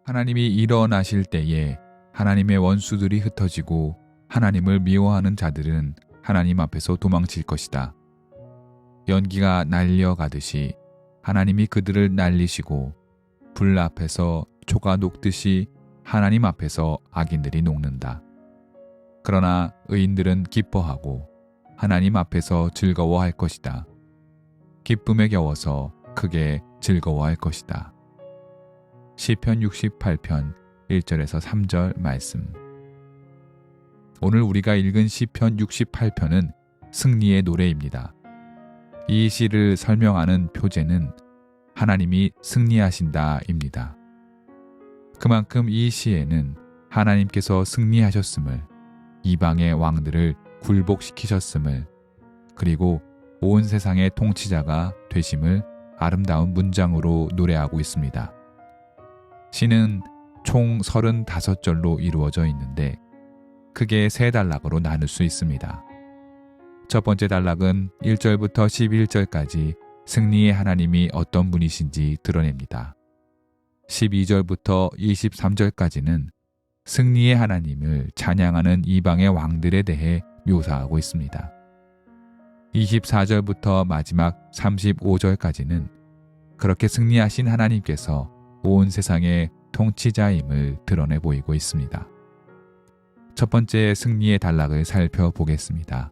하나님이 일어나실 때에 하나님의 원수들이 흩어지고 하나님을 미워하는 자들은 하나님 앞에서 도망칠 것이다. 연기가 날려가듯이 하나님이 그들을 날리시고 불 앞에서 초가 녹듯이 하나님 앞에서 악인들이 녹는다. 그러나 의인들은 기뻐하고 하나님 앞에서 즐거워할 것이다. 기쁨에 겨워서 크게 즐거워할 것이다. 시편 68편 1절에서 3절 말씀. 오늘 우리가 읽은 시편 68편은 승리의 노래입니다. 이 시를 설명하는 표제는 하나님이 승리하신다입니다. 그만큼 이 시에는 하나님께서 승리하셨음을, 이방의 왕들을 굴복시키셨음을, 그리고 온 세상의 통치자가 되심을 아름다운 문장으로 노래하고 있습니다. 시는 총 35절로 이루어져 있는데 크게 세 단락으로 나눌 수 있습니다. 첫 번째 단락은 1절부터 11절까지 승리의 하나님이 어떤 분이신지 드러냅니다. 12절부터 23절까지는 승리의 하나님을 찬양하는 이방의 왕들에 대해 묘사하고 있습니다. 24절부터 마지막 35절까지는 그렇게 승리하신 하나님께서 온 세상의 통치자임을 드러내 보이고 있습니다. 첫 번째 승리의 단락을 살펴보겠습니다.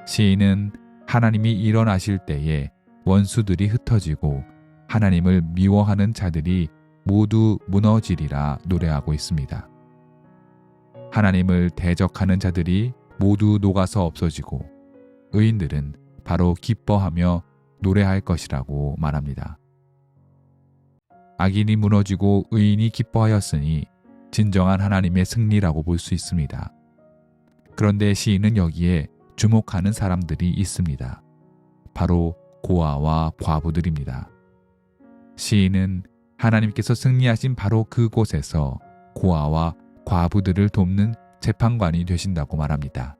시인은 하나님이 일어나실 때에 원수들이 흩어지고 하나님을 미워하는 자들이 모두 무너지리라 노래하고 있습니다. 하나님을 대적하는 자들이 모두 녹아서 없어지고 의인들은 바로 기뻐하며 노래할 것이라고 말합니다. 악인이 무너지고 의인이 기뻐하였으니 진정한 하나님의 승리라고 볼 수 있습니다. 그런데 시인은 여기에 주목하는 사람들이 있습니다. 바로 고아와 과부들입니다. 시인은 하나님께서 승리하신 바로 그곳에서 고아와 과부들을 돕는 재판관이 되신다고 말합니다.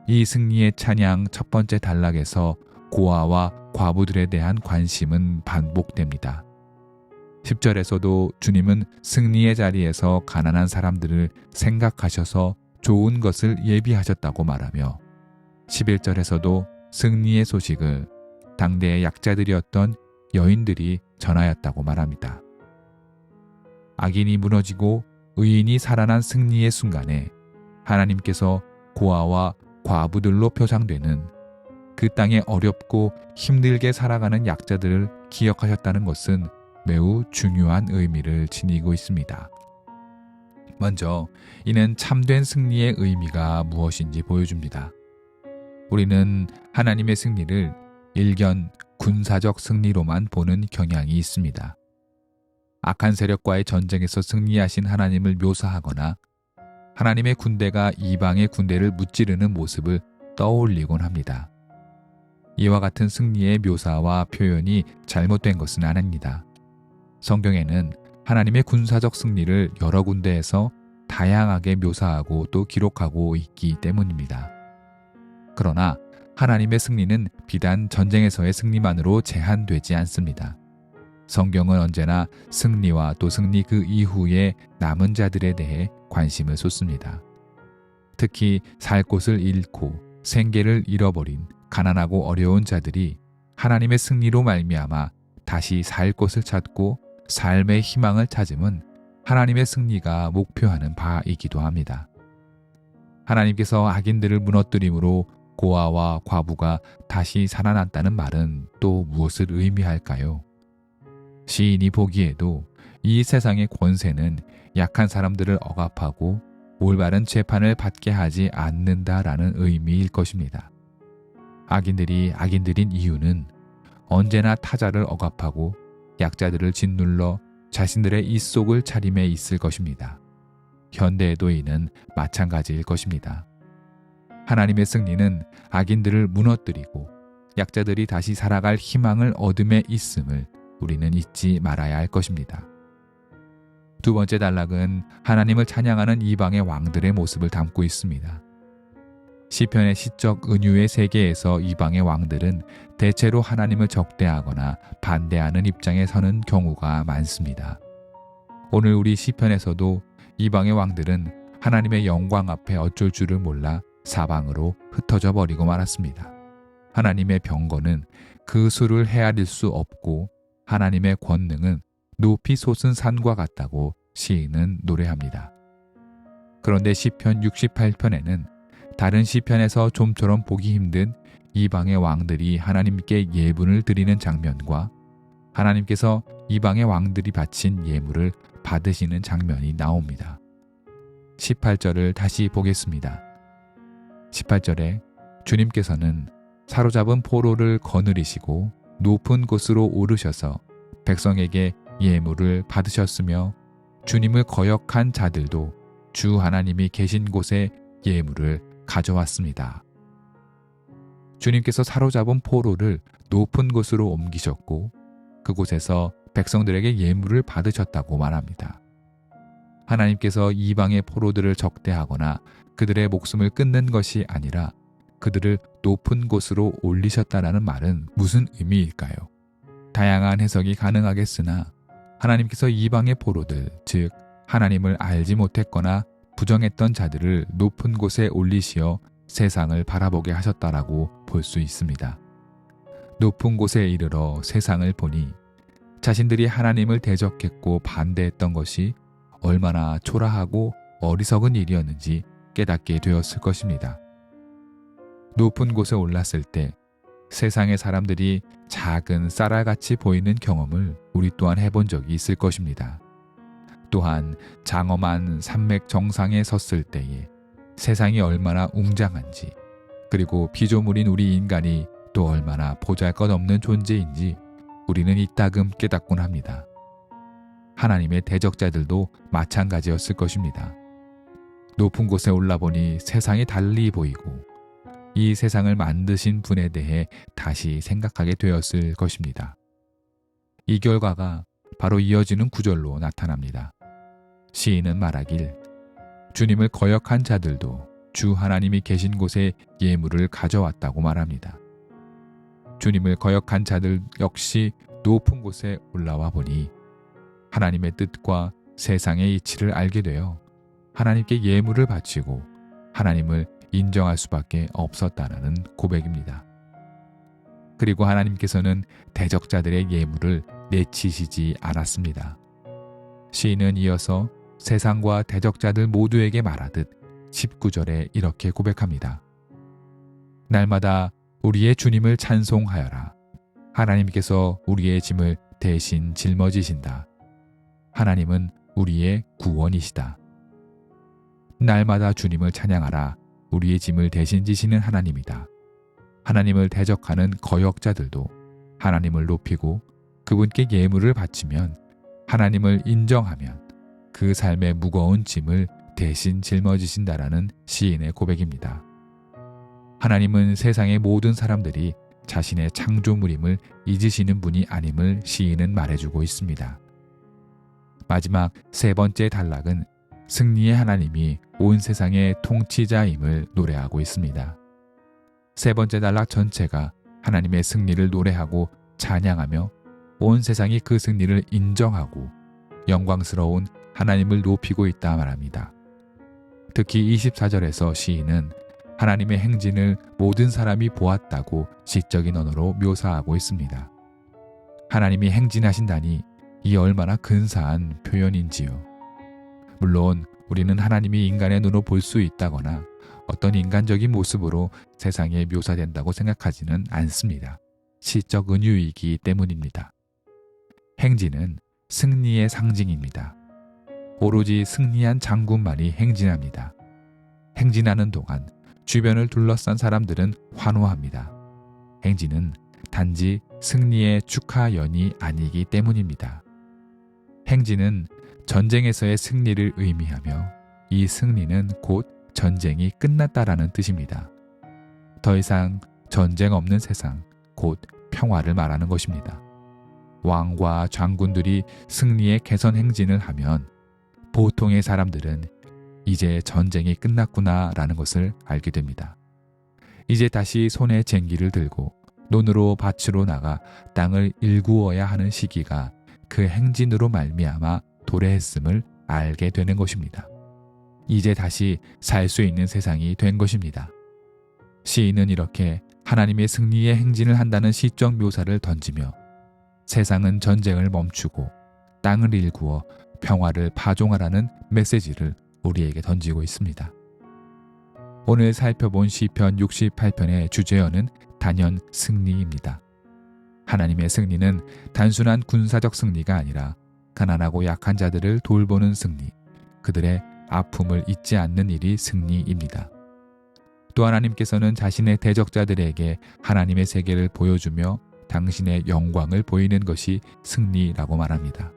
이 승리의 찬양 첫 번째 단락에서 고아와 과부들에 대한 관심은 반복됩니다. 10절에서도 주님은 승리의 자리에서 가난한 사람들을 생각하셔서 좋은 것을 예비하셨다고 말하며 11절에서도 승리의 소식을 당대의 약자들이었던 여인들이 전하였다고 말합니다. 악인이 무너지고 의인이 살아난 승리의 순간에 하나님께서 고아와 과부들로 표상되는 그 땅에 어렵고 힘들게 살아가는 약자들을 기억하셨다는 것은 매우 중요한 의미를 지니고 있습니다. 먼저 이는 참된 승리의 의미가 무엇인지 보여줍니다. 우리는 하나님의 승리를 일견 군사적 승리로만 보는 경향이 있습니다. 악한 세력과의 전쟁에서 승리하신 하나님을 묘사하거나 하나님의 군대가 이방의 군대를 무찌르는 모습을 떠올리곤 합니다. 이와 같은 승리의 묘사와 표현이 잘못된 것은 아닙니다. 성경에는 하나님의 군사적 승리를 여러 군데에서 다양하게 묘사하고 또 기록하고 있기 때문입니다. 그러나 하나님의 승리는 비단 전쟁에서의 승리만으로 제한되지 않습니다. 성경은 언제나 승리와 또 승리 그 이후의 남은 자들에 대해 관심을 쏟습니다. 특히 살 곳을 잃고 생계를 잃어버린 가난하고 어려운 자들이 하나님의 승리로 말미암아 다시 살 곳을 찾고 삶의 희망을 찾음은 하나님의 승리가 목표하는 바이기도 합니다. 하나님께서 악인들을 무너뜨림으로 고아와 과부가 다시 살아났다는 말은 또 무엇을 의미할까요? 시인이 보기에도 이 세상의 권세는 약한 사람들을 억압하고 올바른 재판을 받게 하지 않는다라는 의미일 것입니다. 악인들이 악인들인 이유는 언제나 타자를 억압하고 약자들을 짓눌러 자신들의 입속을 차림에 있을 것입니다. 현대에도 이는 마찬가지일 것입니다. 하나님의 승리는 악인들을 무너뜨리고 약자들이 다시 살아갈 희망을 얻음에 있음을 우리는 잊지 말아야 할 것입니다. 두 번째 단락은 하나님을 찬양하는 이방의 왕들의 모습을 담고 있습니다. 시편의 시적 은유의 세계에서 이방의 왕들은 대체로 하나님을 적대하거나 반대하는 입장에 서는 경우가 많습니다. 오늘 우리 시편에서도 이방의 왕들은 하나님의 영광 앞에 어쩔 줄을 몰라 사방으로 흩어져 버리고 말았습니다. 하나님의 병거는 그 수를 헤아릴 수 없고 하나님의 권능은 높이 솟은 산과 같다고 시인은 노래합니다. 그런데 시편 68편에는 다른 시편에서 좀처럼 보기 힘든 이방의 왕들이 하나님께 예분을 드리는 장면과 하나님께서 이방의 왕들이 바친 예물을 받으시는 장면이 나옵니다. 18절을 다시 보겠습니다. 18절에 주님께서는 사로잡은 포로를 거느리시고 높은 곳으로 오르셔서 백성에게 예물을 받으셨으며 주님을 거역한 자들도 주 하나님이 계신 곳에 예물을 가져왔습니다. 주님께서 사로잡은 포로를 높은 곳으로 옮기셨고 그곳에서 백성들에게 예물을 받으셨다고 말합니다. 하나님께서 이방의 포로들을 적대하거나 그들의 목숨을 끊는 것이 아니라 그들을 높은 곳으로 올리셨다라는 말은 무슨 의미일까요? 다양한 해석이 가능하겠으나 하나님께서 이방의 포로들, 즉 하나님을 알지 못했거나 부정했던 자들을 높은 곳에 올리시어 세상을 바라보게 하셨다라고 볼 수 있습니다. 높은 곳에 이르러 세상을 보니 자신들이 하나님을 대적했고 반대했던 것이 얼마나 초라하고 어리석은 일이었는지 깨닫게 되었을 것입니다. 높은 곳에 올랐을 때 세상의 사람들이 작은 쌀알같이 보이는 경험을 우리 또한 해본 적이 있을 것입니다. 또한 장엄한 산맥 정상에 섰을 때에 세상이 얼마나 웅장한지, 그리고 피조물인 우리 인간이 또 얼마나 보잘것없는 존재인지 우리는 이따금 깨닫곤 합니다. 하나님의 대적자들도 마찬가지였을 것입니다. 높은 곳에 올라보니 세상이 달리 보이고 이 세상을 만드신 분에 대해 다시 생각하게 되었을 것입니다. 이 결과가 바로 이어지는 구절로 나타납니다. 시인은 말하길 주님을 거역한 자들도 주 하나님이 계신 곳에 예물을 가져왔다고 말합니다. 주님을 거역한 자들 역시 높은 곳에 올라와 보니 하나님의 뜻과 세상의 이치를 알게 되어 하나님께 예물을 바치고 하나님을 인정할 수밖에 없었다는 고백입니다. 그리고 하나님께서는 대적자들의 예물을 내치시지 않았습니다. 시인은 이어서 세상과 대적자들 모두에게 말하듯 19절에 이렇게 고백합니다. 날마다 우리의 주님을 찬송하여라. 하나님께서 우리의 짐을 대신 짊어지신다. 하나님은 우리의 구원이시다. 날마다 주님을 찬양하라. 우리의 짐을 대신 지시는 하나님이다. 하나님을 대적하는 거역자들도 하나님을 높이고 그분께 예물을 바치면, 하나님을 인정하면 그 삶의 무거운 짐을 대신 짊어지신다라는 시인의 고백입니다. 하나님은 세상의 모든 사람들이 자신의 창조물임을 잊으시는 분이 아님을 시인은 말해주고 있습니다. 마지막 세 번째 단락은 승리의 하나님이 온 세상의 통치자임을 노래하고 있습니다. 세 번째 단락 전체가 하나님의 승리를 노래하고 찬양하며 온 세상이 그 승리를 인정하고 영광스러운 하나님을 높이고 있다 말합니다. 특히 24절에서 시인은 하나님의 행진을 모든 사람이 보았다고 시적인 언어로 묘사하고 있습니다. 하나님이 행진하신다니 이 얼마나 근사한 표현인지요. 물론 우리는 하나님이 인간의 눈으로 볼 수 있다거나 어떤 인간적인 모습으로 세상에 묘사된다고 생각하지는 않습니다. 시적 은유이기 때문입니다. 행진은 승리의 상징입니다. 오로지 승리한 장군만이 행진합니다. 행진하는 동안 주변을 둘러싼 사람들은 환호합니다. 행진은 단지 승리의 축하연이 아니기 때문입니다. 행진은 전쟁에서의 승리를 의미하며 이 승리는 곧 전쟁이 끝났다라는 뜻입니다. 더 이상 전쟁 없는 세상, 곧 평화를 말하는 것입니다. 왕과 장군들이 승리의 개선 행진을 하면 보통의 사람들은 이제 전쟁이 끝났구나라는 것을 알게 됩니다. 이제 다시 손에 쟁기를 들고 논으로 밭으로 나가 땅을 일구어야 하는 시기가 그 행진으로 말미암아 도래했음을 알게 되는 것입니다. 이제 다시 살 수 있는 세상이 된 것입니다. 시인은 이렇게 하나님의 승리의 행진을 한다는 시적 묘사를 던지며 세상은 전쟁을 멈추고 땅을 일구어 평화를 파종하라는 메시지를 우리에게 던지고 있습니다. 오늘 살펴본 시편 68편의 주제어는 단연 승리입니다. 하나님의 승리는 단순한 군사적 승리가 아니라 가난하고 약한 자들을 돌보는 승리, 그들의 아픔을 잊지 않는 일이 승리입니다. 또 하나님께서는 자신의 대적자들에게 하나님의 세계를 보여주며 당신의 영광을 보이는 것이 승리라고 말합니다.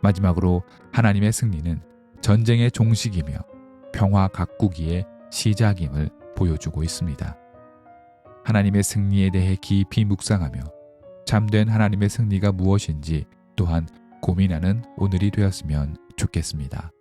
마지막으로 하나님의 승리는 전쟁의 종식이며 평화 가꾸기의 시작임을 보여주고 있습니다. 하나님의 승리에 대해 깊이 묵상하며 참된 하나님의 승리가 무엇인지 또한 고민하는 오늘이 되었으면 좋겠습니다.